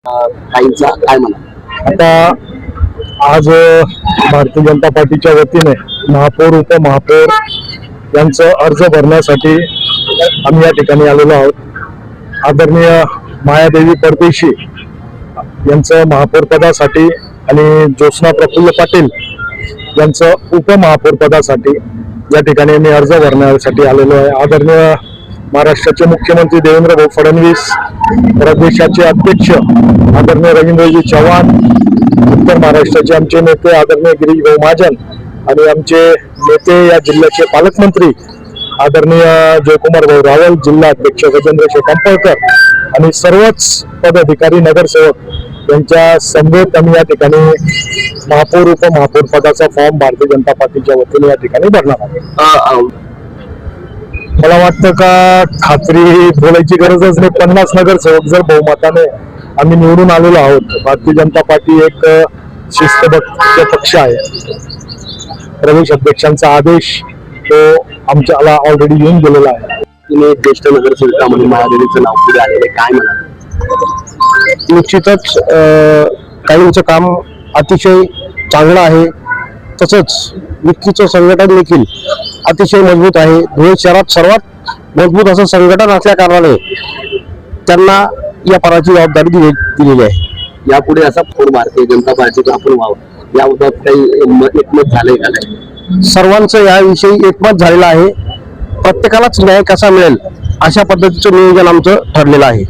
काहींचा काय म्हणा? आता आज भारतीय जनता पार्टीच्या वतीने महापौर उपमहापौर यांचं अर्ज भरण्यासाठी आम्ही या ठिकाणी आलेलो आहोत। आदरणीय मायादेवी परदेशी यांचं महापौर पदासाठी आणि ज्योत्स्ना प्रफुल्ल पाटील यांचं उपमहापौर पदासाठी या ठिकाणी मी अर्ज भरण्यासाठी आलेलो आहे। आदरणीय महाराष्ट्राचे मुख्यमंत्री देवेंद्र फडणवीस, प्रदेशाचे अध्यक्ष आदरणीय रवींद्रजी चव्हाण, उत्तर महाराष्ट्राचे आमचे नेते आदरणीय गिरीश भाऊ महाजन आणि आमचे नेते या जिल्ह्याचे पालकमंत्री आदरणीय जयकुमार भाऊ रावल, जिल्हा अध्यक्ष गजेंद्र शेकांपळकर आणि सर्वच पदाधिकारी नगरसेवक यांच्या समवेत आम्ही या ठिकाणी महापौर उपमहापौर पदाचा फॉर्म भारतीय जनता पार्टीच्या वतीने या ठिकाणी भरणार आहे। मला वाटतं का खात्री बोलायची गरजच नाही, 50 नगरसेवक जर बहुमताने आम्ही निवडून आलेलो आहोत। भारतीय जनता पार्टी एक शिस्तबद्ध पक्ष आहे। प्रदेश अध्यक्षांचा आदेश तो आमच्याला ऑलरेडी येऊन गेलेला आहे। तुम्ही ज्येष्ठ नगरसेविका म्हणून महादेवीचं नाव पुढे आलेले, काय म्हणा? निश्चितच काहींचं काम अतिशय चांगलं आहे, तसंच विकीचं संघटन देखील अतिशय मजबूत आहे। धुळे शहरात सर्वात मजबूत असं संघटन असल्या कारणाने त्यांना या पदाची जबाबदारी दिलेली आहे। यापुढे असा फोड भारतीय जनता पार्टीचा आपण व्हावं याबाबत काही एकमत झालंय का? नाही, सर्वांचं याविषयी एकमत झालेलं आहे। प्रत्येकालाच न्याय कसा मिळेल अशा पद्धतीचं नियोजन आमचं ठरलेलं आहे।